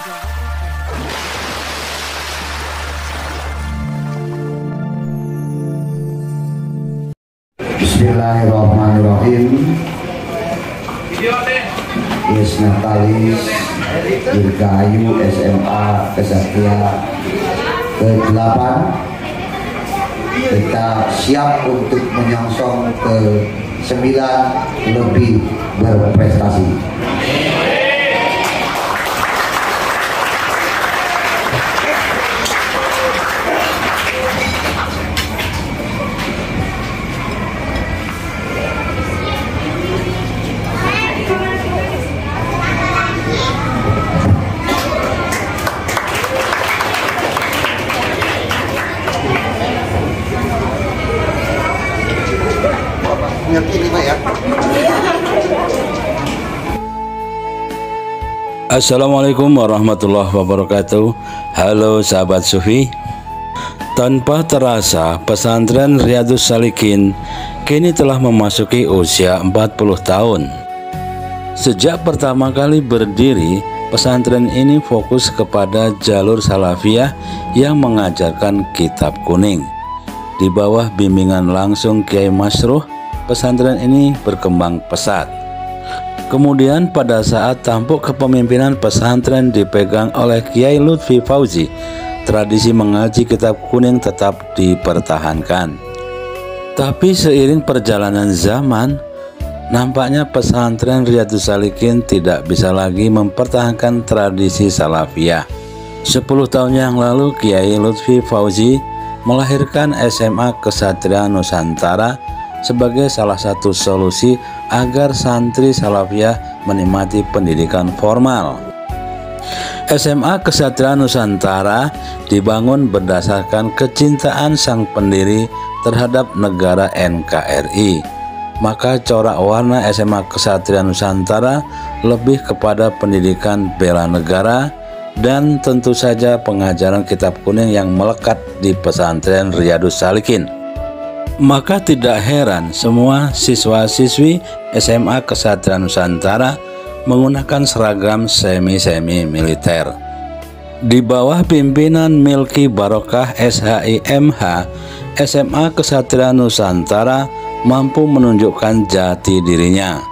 Bismillahirrahmanirrahim. Natalis Dirgahayu SMA Kesatria ke-8. Kita siap untuk menyongsong ke-9 lebih berprestasi. Assalamualaikum warahmatullahi wabarakatuh. Halo sahabat Sufi. Tanpa terasa pesantren Riyadhus Shalikin kini telah memasuki usia 40 tahun. Sejak pertama kali berdiri, pesantren ini fokus kepada jalur salafiyah yang mengajarkan kitab kuning. Di bawah bimbingan langsung Kiai Masruh, pesantren ini berkembang pesat. Kemudian pada saat tampuk kepemimpinan pesantren dipegang oleh Kiai Lutfi Fauzi, tradisi mengaji kitab kuning tetap dipertahankan. Tapi seiring perjalanan zaman, nampaknya pesantren Riyadhus Shalikin tidak bisa lagi mempertahankan tradisi salafiyah. 10 tahun yang lalu Kiai Lutfi Fauzi melahirkan SMA Kesatria Nusantara sebagai salah satu solusi agar santri salafiyah menikmati pendidikan formal. SMA Kesatria Nusantara dibangun berdasarkan kecintaan sang pendiri terhadap negara NKRI. Maka corak warna SMA Kesatria Nusantara lebih kepada pendidikan bela negara dan tentu saja pengajaran kitab kuning yang melekat di pesantren Riyadhus Shalikin. Maka tidak heran semua siswa-siswi SMA Kesatria Nusantara menggunakan seragam semi militer. Di bawah pimpinan Milki Barokah SHIMH, SMA Kesatria Nusantara mampu menunjukkan jati dirinya.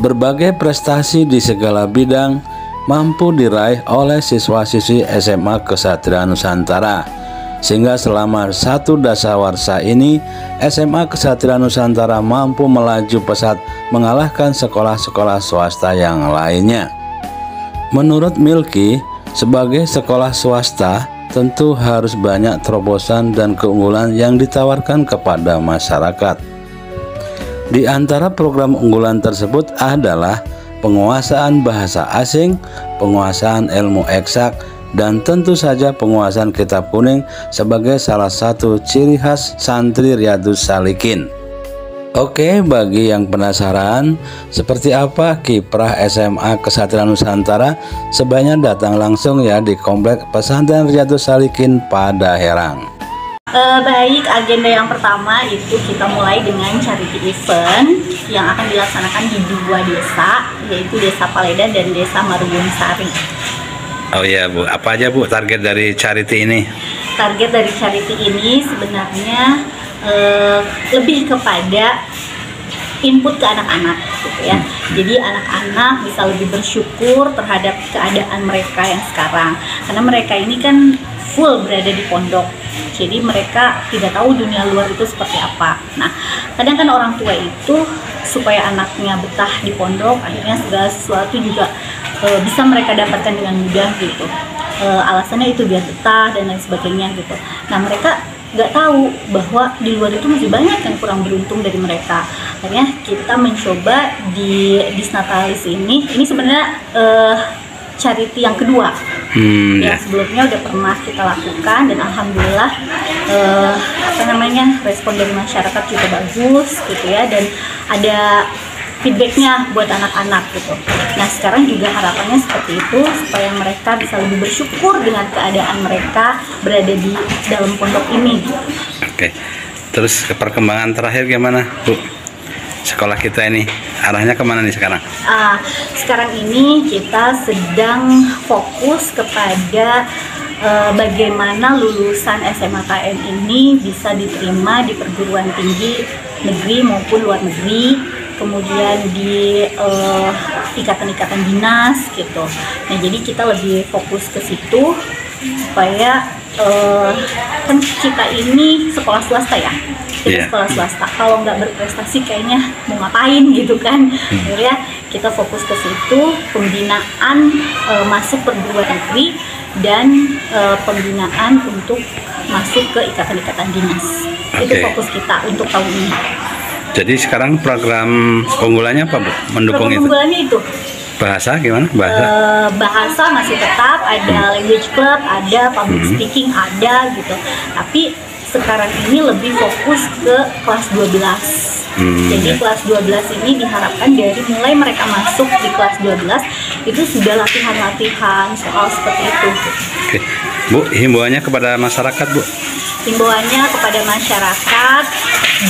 Berbagai prestasi di segala bidang mampu diraih oleh siswa-siswi SMA Kesatria Nusantara. Sehingga selama satu dasawarsa ini, SMA Kesatria Nusantara mampu melaju pesat mengalahkan sekolah-sekolah swasta yang lainnya. Menurut Milki, sebagai sekolah swasta tentu harus banyak terobosan dan keunggulan yang ditawarkan kepada masyarakat. Di antara program unggulan tersebut adalah penguasaan bahasa asing, penguasaan ilmu eksak, dan tentu saja penguasaan kitab kuning sebagai salah satu ciri khas santri Riyadhus Shalikin. Oke, bagi yang penasaran seperti apa kiprah SMA Kesatria Nusantara, sebaiknya datang langsung ya di komplek pesantren Riyadhus Shalikin pada Herang. Baik, agenda yang pertama itu kita mulai dengan charity event yang akan dilaksanakan di 2 desa, yaitu Desa Paledan dan Desa Maruyung Sari. Oh iya Bu, apa aja Bu target dari charity ini? Target dari charity ini sebenarnya lebih kepada input ke anak-anak gitu ya. Jadi anak-anak bisa lebih bersyukur terhadap keadaan mereka yang sekarang. Karena mereka ini kan full berada di pondok. Jadi mereka tidak tahu dunia luar itu seperti apa. Nah, kadang kan orang tua itu supaya anaknya betah di pondok, akhirnya segala sesuatu juga bisa mereka dapatkan dengan mudah gitu. Alasannya itu biar betah dan lain sebagainya gitu. Nah, mereka nggak tahu bahwa di luar itu masih banyak yang kurang beruntung dari mereka. Akhirnya kita mencoba di Disnatalis ini sebenarnya charity yang kedua. Yang sebelumnya udah pernah kita lakukan dan alhamdulillah respon dari masyarakat juga bagus gitu ya, dan ada feedbacknya buat anak-anak gitu. Nah, sekarang juga harapannya seperti itu supaya mereka bisa lebih bersyukur dengan keadaan mereka berada di dalam pondok ini gitu. Oke. Terus perkembangan terakhir gimana Bu? sekolah kita ini arahnya kemana nih sekarang? Sekarang ini kita sedang fokus kepada bagaimana lulusan SMAKN ini bisa diterima di perguruan tinggi negeri maupun luar negeri, kemudian di ikatan-ikatan dinas gitu. Nah, jadi kita lebih fokus ke situ supaya kan kita ini sekolah swasta ya. Kita sekolah swasta, kalau nggak berprestasi kayaknya mau ngapain gitu kan. Akhirnya kita fokus ke situ, pembinaan masuk perguruan negeri dan pembinaan untuk masuk ke ikatan-ikatan dinas. Itu fokus kita untuk tahun ini. Jadi sekarang program unggulannya apa, Bu? Mendukung program itu? Unggulannya itu Bahasa gimana? bahasa masih tetap ada, language club ada, public speaking ada gitu. Tapi sekarang ini lebih fokus ke kelas 12. Jadi kelas 12 ini diharapkan dari mulai mereka masuk di kelas 12 itu sudah latihan-latihan soal seperti itu. Oke. Bu, himbauannya kepada masyarakat, Bu? Himbauannya kepada masyarakat,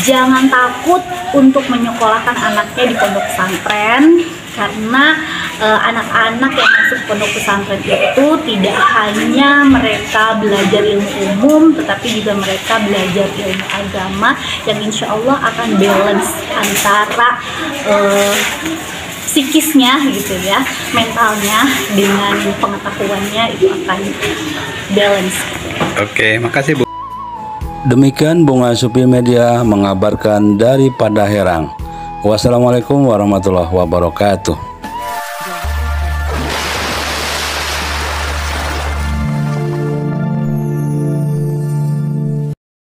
jangan takut untuk menyekolahkan anaknya di pondok pesantren, karena anak-anak yang masuk pondok pesantren itu tidak hanya mereka belajar ilmu umum, tetapi juga mereka belajar ilmu agama yang insya Allah akan balance antara psikisnya gitu ya, mentalnya dengan pengetahuannya itu akan balance. Oke, makasih, Bu. Demikian Bunga Supi Media mengabarkan dari Padaherang. Wassalamualaikum warahmatullahi wabarakatuh.